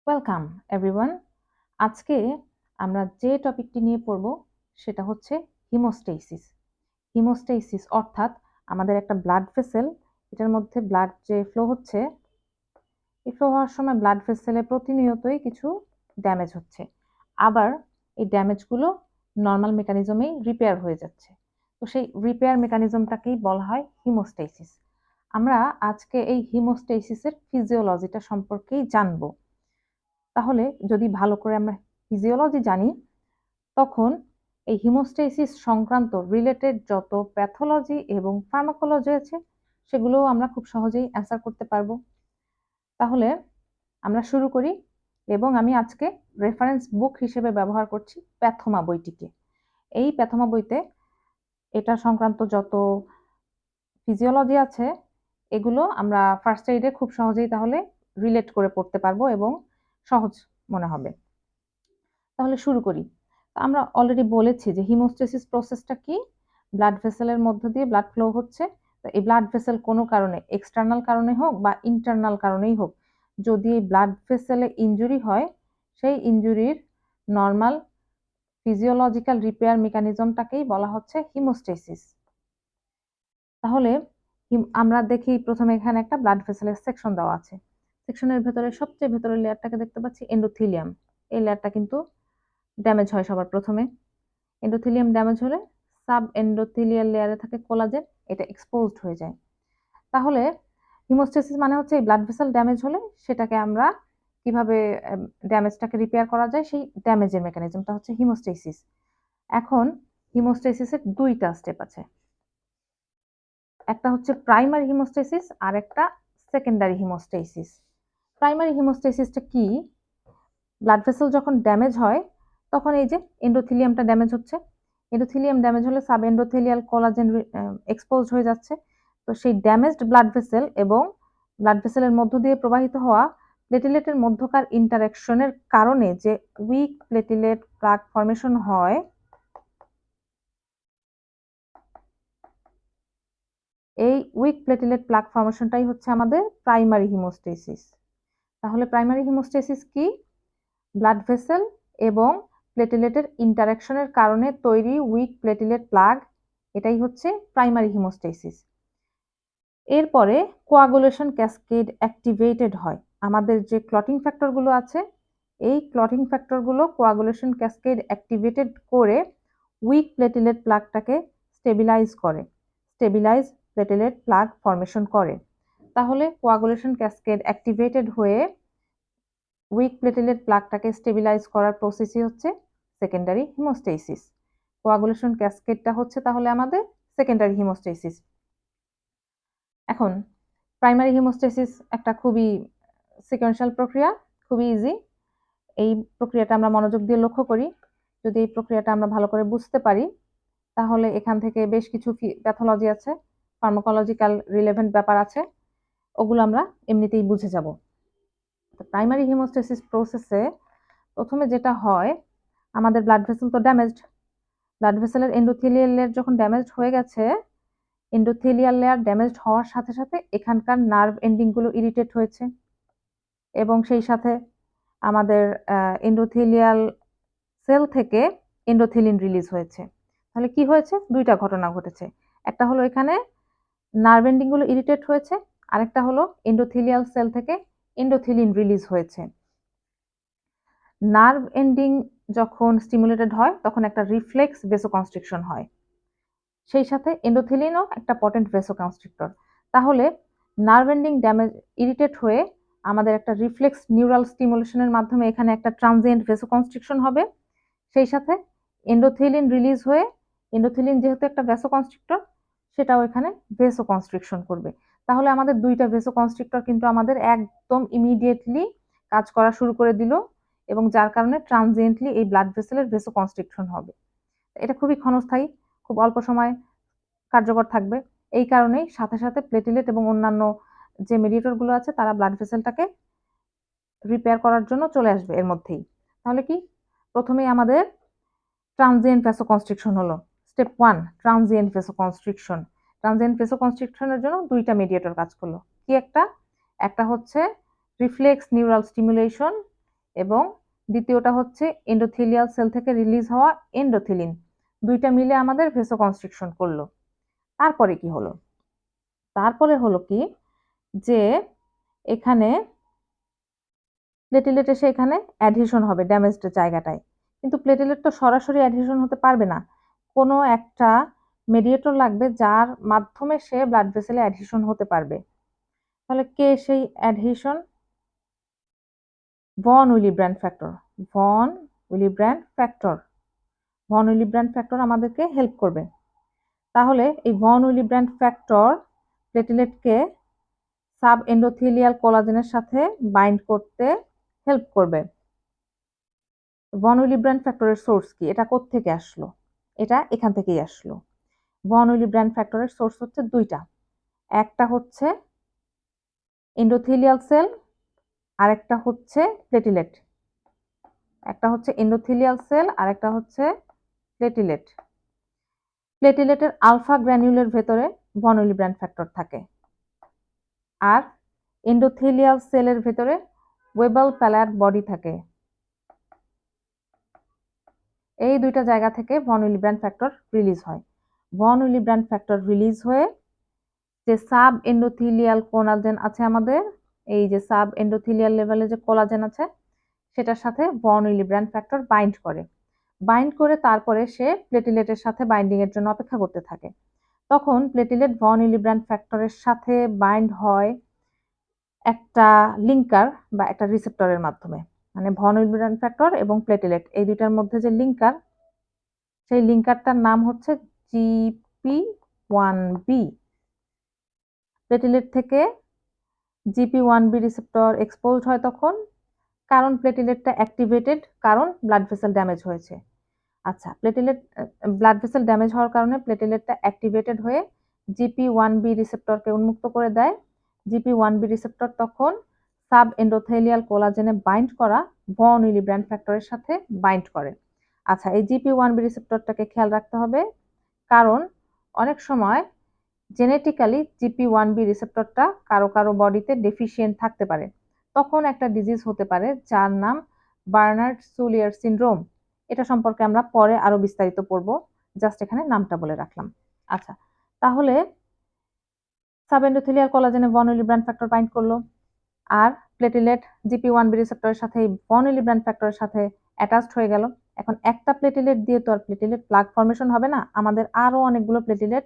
Welcome everyone. আজকে আমরা যে টপিকটি নিয়ে পড়ব সেটা হচ্ছে হিমোস্টেসিস। হিমোস্টেসিস অর্থাৎ আমাদের একটা ব্লাড ভেসেল, এটার মধ্যে ব্লাড যে ফ্লো হচ্ছে, এই ফ্লো হওয়ার সময় ব্লাড ভেসেলে প্রতিনিয়তই কিছু ড্যামেজ হচ্ছে, আবার এই ড্যামেজগুলো নর্মাল মেকানিজমেই রিপেয়ার হয়ে যাচ্ছে। তো সেই রিপেয়ার মেকানিজমটাকেই বলা হয় হিমোস্টেসিস। আমরা আজকে এই হিমোস্টেসিসের ফিজিওলজিটা সম্পর্কেই জানবো। তাহলে যদি ভালো করে আমরা ফিজিওলজি জানি, তখন এই হিমোস্টেসিস সংক্রান্ত রিলেটেড যত প্যাথোলজি এবং ফার্মাকোলজি আছে সেগুলোও আমরা খুব সহজেই অ্যান্সার করতে পারবো। তাহলে আমরা শুরু করি, এবং আমি আজকে রেফারেন্স বুক হিসেবে ব্যবহার করছি প্যাথোমা বইটিকে। এই প্যাথোমা বইতে এটা সংক্রান্ত যত ফিজিওলজি আছে এগুলো আমরা ফার্স্ট এইডে খুব সহজেই তাহলে রিলেট করে পড়তে পারবো এবং সহজ মনে হবে। তাহলে শুরু করি। আমরা অলরেডি বলেছি যে হিমোস্টেসিস প্রসেসটা কি, ব্লাড ভেসেলের মধ্য দিয়ে ব্লাড ফ্লো হচ্ছে। তো এই ব্লাড ভেসেল কোনো কারণে, এক্সটার্নাল কারণে হোক বা ইন্টারনাল কারণেই হোক, যদি এই ব্লাড ভেসেলে ইনজুরি হয়, সেই ইনজুরির নর্মাল ফিজিওলজিক্যাল রিপেয়ার মেকানিজমটাকেই বলা হচ্ছে হিমোস্টেসিস। তাহলে আমরা দেখি প্রথমে এখানে একটা ব্লাড ভেসেলের সেকশন দেওয়া আছে। সেকশনের ভেতরে সবচেয়ে ভেতরের লেয়ারটাকে দেখতে পাচ্ছি এন্ডোথিলিয়াম। এই লেয়ারটা কিন্তু ড্যামেজ হয় সবার প্রথমে। এন্ডোথিলিয়াম ড্যামেজ হলে সাব এন্ডোথিলিয়াল লেয়ারে থাকে কোলাজেন, এটা এক্সপোজড হয়ে যায়। তাহলে হিমোস্টেসিস মানে হচ্ছে এই ব্লাড ভেসেল ড্যামেজ হলে সেটাকে আমরা কিভাবে ড্যামেজটাকে রিপেয়ার করা যায়, সেই ড্যামেজের মেকানিজমটা হচ্ছে হিমোস্টেসিস। এখন হিমোস্টেসিসের দুইটা স্টেপ আছে, একটা হচ্ছে প্রাইমারি হিমোস্টেসিস আর একটা সেকেন্ডারি হিমোস্টেসিস। প্রাইমারি হিমোস্টেসিসটা কি? ব্লাড ভেসেল যখন ড্যামেজ হয় তখন এই যে এন্ডোথিলিয়ামটা ড্যামেজ হচ্ছে, এন্ডোথিলিয়াম ড্যামেজ হলে সাব এন্ডোথেলিয়াল কোলাজেন এক্সপোজ হয়ে যাচ্ছে। তো সেই ড্যামেজড ব্লাড ভেসেল এবং ব্লাড ভেসেলের মধ্য দিয়ে প্রবাহিত হওয়া প্লেটিলেটের মধ্যকার ইন্টারাকশনের কারণে যে উইক প্লেটিলেট প্লাগ ফর্মেশন হয়, এই উইক প্লেটিলেট প্লাগ ফর্মেশনটাই হচ্ছে আমাদের প্রাইমারি হিমোস্টেসিস। তাহলে প্রাইমারি হিমোস্টেসিস কি? ব্লাড ভেসেল এবং প্লেটিলেটের ইন্টারাকশনের কারণে তৈরি উইক প্লেটিলেট প্লাগ, এটাই হচ্ছে প্রাইমারি হিমোস্টেসিস। এরপরে কোয়াগুলেশন ক্যাসকেড অ্যাক্টিভেটেড হয়। আমাদের যে ক্লটিং ফ্যাক্টরগুলো আছে, এই ক্লটিং ফ্যাক্টরগুলো কোয়াগুলেশন ক্যাসকেড অ্যাক্টিভেটেড করে উইক প্লেটিলেট প্লাগটাকে স্টেবিলাইজ করে, স্টেবিলাইজ প্লেটিলেট প্লাগ ফর্মেশন করে। তাহলে কোয়াগুলেশন ক্যাসকেড অ্যাক্টিভেটেড হয়ে উইক প্লেটিলেট প্লাগটাকে স্টেবিলাইজ করার প্রসেসই হচ্ছে সেকেন্ডারি হিমোস্টেসিস। কোয়াগুলেশন ক্যাসকেডটা হচ্ছে তাহলে আমাদের সেকেন্ডারি হিমোস্টেসিস। এখন প্রাইমারি হিমোস্টেসিস একটা খুবই সিকোয়েন্সিয়াল প্রক্রিয়া, খুবই ইজি। এই প্রক্রিয়াটা আমরা মনোযোগ দিয়ে লক্ষ্য করি, যদি এই প্রক্রিয়াটা আমরা ভালো করে বুঝতে পারি, তাহলে এখান থেকে বেশ কিছু প্যাথোলজি আছে, ফার্মাকোলজিক্যাল রিলেভেন্ট ব্যাপার আছে, ওগুলো আমরা এমনিতেই বুঝে যাব। প্রাইমারি হিমোস্টেসিস প্রসেসে প্রথমে যেটা হয়, আমাদের ব্লাড ভেসেল তো ড্যামেজড, ব্লাড ভেসেলের এন্ডোথেলিয়াল লেয়ার যখন ড্যামেজড হয়ে গেছে, এন্ডোথেলিয়াল লেয়ার ড্যামেজড হওয়ার সাথে সাথে এখানকার নার্ভ এন্ডিংগুলো ইরিটেট হয়েছে, এবং সেই সাথে আমাদের এন্ডোথেলিয়াল সেল থেকে এন্ডোথেলিন রিলিজ হয়েছে। তাহলে কি হয়েছে? দুইটা ঘটনা ঘটেছে। একটা হলো এখানে নার্ভ এন্ডিংগুলো ইরিটেট হয়েছে, আরেকটা হলো এন্ডোথেলিয়াল সেল থেকে এন্ডোথেলিন রিলিজ হয়েছে। নার্ভ এন্ডিং যখন স্টিমুলেটেড হয় তখন একটা রিফ্লেক্স ভেসোকনস্ট্রিকশন হয়, সেই সাথে এন্ডোথেলিনও একটা পটেন্ট ভেসোকনস্ট্রিক্টর। তাহলে নার্ভ এন্ডিং ড্যামেজ ইরিটেট হয়ে আমাদের একটা রিফ্লেক্স নিউরাল স্টিমুলেশনের মাধ্যমে এখানে একটা ট্রানজিয়েন্ট ভেসোকনস্ট্রিকশন হবে, সেই সাথে এন্ডোথেলিন রিলিজ হয়ে, এন্ডোথেলিন যেহেতু একটা ভেসোকনস্ট্রিক্টর, সেটাও এখানে ভেসোকনস্ট্রিকশন করবে। তাহলে আমাদের দুইটা ভেসোকনস্ট্রিক্টর কিন্তু আমাদের একদম ইমিডিয়েটলি কাজ করা শুরু করে দিল, এবং যার কারণে ট্রানজিয়েন্টলি এই ব্লাড ভেসেলের ভেসোকনস্ট্রিকশন হবে। এটা খুবই ক্ষণস্থায়ী, খুব অল্প সময় কার্যকর থাকবে। এই কারণেই সাথে সাথে প্লেটিলেট এবং অন্যান্য যে মেডিয়েটরগুলো আছে তারা ব্লাড ভেসেলটাকে রিপেয়ার করার জন্য চলে আসবে এর মধ্যেই। তাহলে কি? প্রথমেই আমাদের ট্রানজিয়েন্ট ভেসোকনস্ট্রিকশন হলো। Step 1, transient vasoconstriction. ট্রানজিয়েন্ট ভেসোকনস্ট্রিকশনের জন্য দুইটা মেডিয়েটর কাজ করলো। কি একটা? একটা হচ্ছে রিফ্লেক্স নিউরাল স্টিমুলেশন, এবং দ্বিতীয়টা হচ্ছে এন্ডোথেলিয়াল সেল থেকে রিলিজ হওয়া এন্ডোথেলিন, দুইটা মিলে আমাদের ভেসোকনস্ট্রিকশন করলো। তারপরে কি হলো? তারপরে হলো কি যে এখানে প্লেটেলেট এসে এখানে অ্যাডহেশন হবে ড্যামেজড জায়গাটায়, কিন্তু প্লেটেলেট তো সরাসরি অ্যাডহেশন হতে পারবে না, কোনো একটা মেডিয়েটর লাগবে যার মাধ্যমে সে ব্লাড ভেসেলে অ্যাডহেশন হতে পারবে। তাহলে কে সেই adhesion? Von Willebrand factor. Von Willebrand factor von Willebrand factor আমাদেরকে হেল্প করবে। তাহলে এই ভন উইলিব্র্যান্ড ফ্যাক্টর প্লেটেলেটকে সাব এন্ডোথেলিয়াল কোলাজেনের সাথে বাইন্ড করতে হেল্প করবে। ভন উইলিব্র্যান্ড ফ্যাক্টরের সোর্স কি? এটা কোত্থেকে আসলো? এটা এখান থেকেই আসলো। ভন উইলিব্র্যান্ড ফ্যাক্টরের সোর্স হচ্ছে দুইটা, একটা হচ্ছে এন্ডোথেলিয়াল সেল আর একটা হচ্ছে প্লেটিলেট। একটা হচ্ছে এন্ডোথেলিয়াল সেল আর একটা হচ্ছে প্লেটিলেট। প্লেটিলেটের আলফা গ্র্যানিউলের ভেতরে ভন উইলিব্র্যান্ড ফ্যাক্টর থাকে, আর এন্ডোথেলিয়াল সেলের ভেতরে ওয়েবল প্যালার বডি থাকে। এই দুইটা জায়গা থেকে ভন উইলিব্র্যান্ড ফ্যাক্টর রিলিজ হয়। ভন উইলিব্র্যান্ড ফ্যাক্টর রিলিজ হয়ে যে সাব এন্ডোথেলিয়াল কোলাজেন আছে আমাদের, এই যে সাব এন্ডোথেলিয়াল লেভেলে যে কোলাজেন আছে সেটার সাথে ভন উইলিব্র্যান্ড ফ্যাক্টর বাইন্ড করে। বাইন্ড করে তারপরে সে প্লেটিলেটের সাথে বাইন্ডিং এর জন্য অপেক্ষা করতে থাকে। তখন প্লেটিলেট ভন উইলিব্র্যান্ড ফ্যাক্টরের সাথে বাইন্ড হয় একটা লিঙ্কার বা একটা রিসেপ্টরের মাধ্যমে। মানে ভন উইলিব্র্যান্ড ফ্যাক্টর এবং প্লেটিলেট এই দুইটার মধ্যে যে লিঙ্কার, সেই লিঙ্কারটার নাম হচ্ছে GP1B। প্লেটিলেট থেকে GP1B রিসেপ্টর এক্সপোজড হয় তখন, কারণ প্লেটিলেটটা অ্যাক্টিভেটেড, কারণ ব্লাড ভেসেল ড্যামেজ হয়েছে। আচ্ছা, প্লেটিলেট ব্লাড ভেসেল ড্যামেজ হওয়ার কারণে প্লেটিলেটটা অ্যাক্টিভেটেড হয়ে GP1B রিসেপ্টরকে উন্মুক্ত করে দেয়। GP1B রিসেপ্টর তখন সাব এন্ডোথেলিয়াল কোলাজেনে বাইন্ড করা ভন উইলিব্র্যান্ড ফ্যাক্টরের সাথে বাইন্ড করে। আচ্ছা, এই GP1B রিসেপ্টরটাকে খেয়াল রাখতে হবে, কারণ অনেক সময় জেনেটিক্যালি GP1B রিসেপ্টরটা কারো কারো বডিতে ডেফিসিয়েন্ট থাকতে পারে। তখন একটা ডিজিজ হতে পারে যার নাম বার্নার্ড সুলিয়ার সিনড্রোম। এটা সম্পর্কে আমরা পরে আরো বিস্তারিত পড়ব, জাস্ট এখানে নামটা বলে রাখলাম। আচ্ছা, তাহলে subendothelial কোলাজেনে von Willebrand factor bind করলো, আর প্লেটিলেট GP1B রিসেপ্টরের সাথে ভন উইলিব্র্যান্ড ফ্যাক্টরের সাথে অ্যাটাচড হয়ে গেল। এখন একটা প্লেটিলেট দিয়ে তো আর প্লেটিলেট প্লাগ ফর্মেশন হবে না, আমাদের আরো অনেকগুলো প্লেটিলেট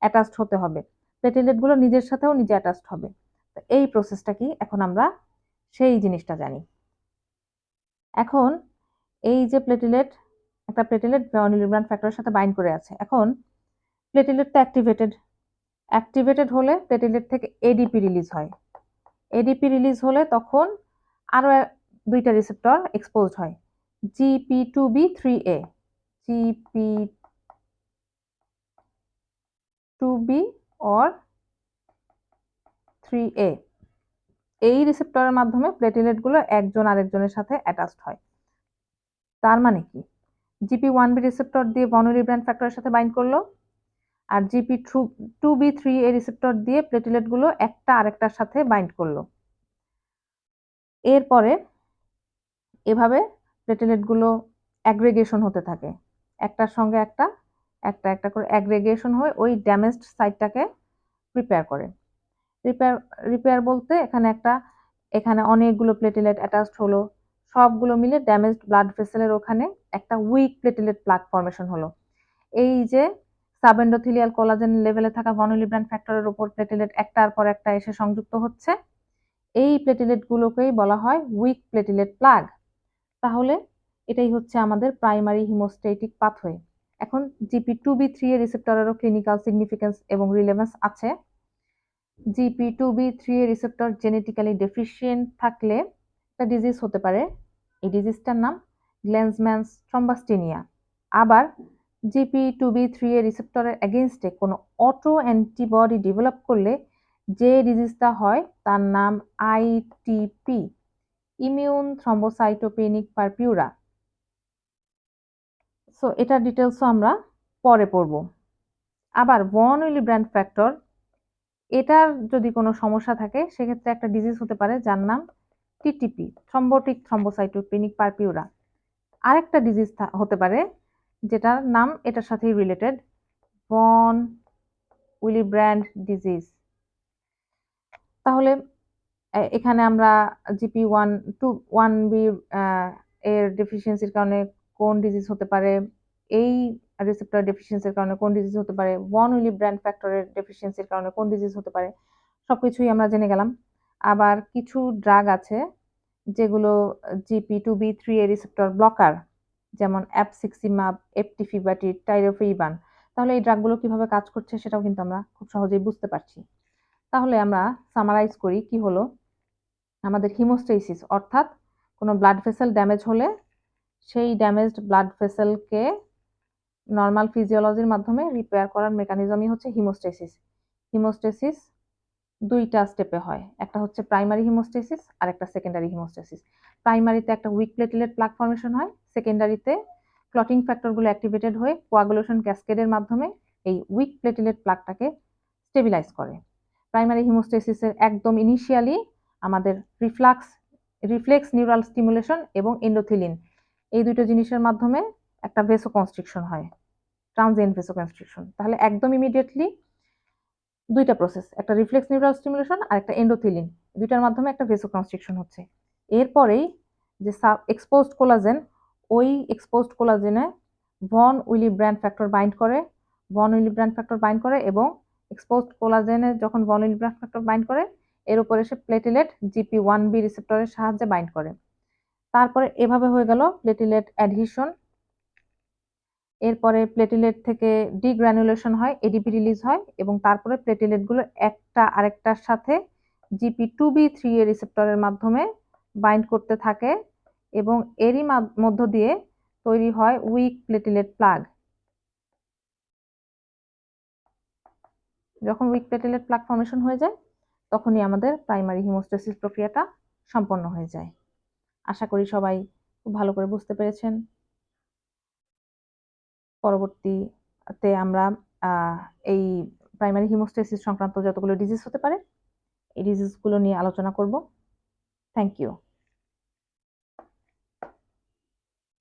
অ্যাটাচড হতে হবে। প্লেটিলেট গুলো নিজের সাথেও নিজে অ্যাটাচড হবে। তো এই প্রসেসটা কি, এখন আমরা সেই জিনিসটা জানি। এখন এই যে প্লেটিলেট, একটা প্লেটিলেট ভন উইলিব্র্যান্ড ফ্যাক্টরের সাথে বাইন্ড করে আছে, এখন প্লেটিলেটটা অ্যাক্টিভেটেড হলে প্লেটিলেট থেকে এডিপি রিলিজ হয়। এডিপি রিলিজ হলে তখন আরো দুইটা রিসেপ্টর এক্সপোজড হয়, GP2B3A, GP2B or 3A। এই রিসেপ্টরের মাধ্যমে প্লেটিলেট গুলো একজন আরেকজনের সাথে অ্যাটাচড হয়। তার মানে কি, GP1B রিসেপ্টর দিয়ে ভন উইলিব্র্যান্ড ফ্যাক্টরের সাথে বাইন্ড করলো, আর GP2B3A রিসেপ্টর দিয়ে প্লেটিলেট গুলো একটা আরেকটার সাথে বাইন্ড করলো। এরপরে এভাবে প্লেটিলেট গুলো অ্যাগ্রেগেশন হতে থাকে, একটার সঙ্গে একটা একটা একটা করে অ্যাগ্রেগেশন হয়ে ওই ড্যামেজড সাইটটাকে রিপেয়ার করে। রিপেয়ার বলতে এখানে অনেকগুলো প্লেটিলেট অ্যাটাচড হলো, সবগুলো মিলে ড্যামেজড ব্লাড ভেসেলের ওখানে একটা উইক প্লেটিলেট প্লাগ ফর্মেশন হলো। এই যে সাবএন্ডোথেলিয়াল কোলাজেন লেভেলে থাকা ভন উইলিব্র্যান্ড ফ্যাক্টরের উপর প্লেটিলেট একটার পর একটা এসে সংযুক্ত হচ্ছে, এই প্লেটিলেট গুলোকেই বলা হয় উইক প্লেটিলেট প্লাগ। তাহলে এটাই হচ্ছে আমাদের প্রাইমারি হিমোস্ট্যাটিক পাথওয়ে। এখন GP2B3 এর রিসেপ্টরেরও ক্লিনিক্যাল সিগনিফিকেন্স এবং রিলেভেন্স আছে। GP2B3 এর রিসেপ্টর জেনেটিক্যালি ডেফিসিয়েন্ট থাকলে একটা ডিজিজ হতে পারে, এই ডিজিজটার নাম গ্ল্যান্সম্যানস থ্রম্বাস্টিনিয়া। আবার GP2B3 এর রিসেপ্টরের এগেইনস্টে কোনো অটো অ্যান্টিবডি ডেভেলপ করলে যে ডিজিজটা হয় তার নাম ITP, immune thrombocytopenic purpura. So এটার ডিটেলসও আমরা পরে পড়ব। আবার ভন উইলিব্র্যান্ড ফ্যাক্টর, এটার যদি কোনো সমস্যা থাকে সেক্ষেত্রে একটা ডিজিজ হতে পারে যার নাম টিটিপি, থ্রম্বোটিক থ্রম্বোসাইটোপেনিক পারপিউরা। আরেকটা ডিজিজ হতে পারে যেটার নাম এটার সাথেই রিলেটেড, ভন উইলিব্র্যান্ড ডিজিজ। তাহলে এখানে আমরা GP1 এর ডেফিসিয়েন্সির কারণে কোন ডিজিজ হতে পারে, এই রিসেপ্টর ডেফিসিয়েন্সির কারণে কোন ডিজিজ হতে পারে, ভন উইলিব্র্যান্ড ফ্যাক্টরের ডেফিসিয়েন্সির কারণে কোন ডিজিজ হতে পারে, সবকিছুই আমরা জেনে গেলাম। আবার কিছু ড্রাগ আছে যেগুলো GP2B3 এর রিসেপ্টর ব্লকার, যেমন অ্যাপসিক্সিমাব, এপটিফিবাটিড, টাইরোফেইবান। তাহলে এই ড্রাগগুলো কিভাবে কাজ করছে সেটাও কিন্তু আমরা খুব সহজেই বুঝতে পারছি। তাহলে আমরা সামারাইজ করি কি হলো, আমাদের হিমোস্টেসিস অর্থাৎ কোনো ব্লাড ভেসেল ড্যামেজ হলে সেই ড্যামেজড ব্লাড ভেসেলকে নর্মাল ফিজিওলজির মাধ্যমে রিপেয়ার করার মেকানিজমই হচ্ছে হিমোস্টেসিস। হিমোস্টেসিস দুইটা স্টেপে হয়, একটা হচ্ছে প্রাইমারি হিমোস্টেসিস আর একটা সেকেন্ডারি হিমোস্টেসিস। প্রাইমারিতে একটা উইক প্লেটেলেট প্লাক ফর্মেশন হয়, সেকেন্ডারিতে ক্লটিং ফ্যাক্টরগুলো অ্যাক্টিভেটেড হয়ে কোয়াগুলেশন ক্যাসকেডের মাধ্যমে এই উইক প্লেটেলেট প্লাকটাকে স্টেবিলাইজ করে। প্রাইমারি হিমোস্টেসিসের একদম ইনিশিয়ালি আমাদের রিফ্লেক্স নিউরাল স্টিমুলেশন এবং এন্ডোথিলিন, এই দুটো জিনিসের মাধ্যমে একটা ভেসোকনস্ট্রিকশন হয়, ট্রানজিয়েন্ট ভেসোকনস্ট্রিকশন। তাহলে একদম ইমিডিয়েটলি দুইটা প্রসেস, একটা রিফ্লেক্স নিউরাল স্টিমুলেশন আর একটা এন্ডোথিলিন, দুইটার মাধ্যমে একটা ভেসোকনস্ট্রিকশন হচ্ছে। এরপরেই যে এক্সপোজড কোলাজেন, ওই exposed কোলাজেনে von Willebrand factor bind করে, এবং এক্সপোজড কোলাজেনে যখন ভন উইলিব্র্যান্ড ফ্যাক্টর বাইন্ড করে এর উপরে সে প্লেটিলেট GP1B রিসেপ্টরের সাহায্যে বাইন্ড করে। তারপরে এভাবে হয়ে গেল প্লেটিলেট অ্যাডহিশন। এরপরে প্লেটিলেট থেকে ডিগ্রানুলেশন হয়, এডিপি রিলিজ হয়, এবং তারপরে প্লেটিলেটগুলো একটা আরেকটার সাথে GP2B3 এর রিসেপ্টরের মাধ্যমে বাইন্ড করতে থাকে, এবং এরই মধ্য দিয়ে তৈরি হয় উইক প্লেটিলেট প্লাগ। যখন উইক প্লেটিলেট প্লাগ ফর্মেশন হয়ে যায় তখনই আমাদের প্রাইমারি হিমোস্টেসিস প্রক্রিয়াটা সম্পন্ন হয়ে যায়। আশা করি সবাই খুব ভালো করে বুঝতে পেরেছেন। পরবর্তীতে আমরা এই প্রাইমারি হিমোস্টেসিস সংক্রান্ত যতগুলো ডিজিজ হতে পারে এই ডিজিজগুলো নিয়ে আলোচনা করব। Thank you.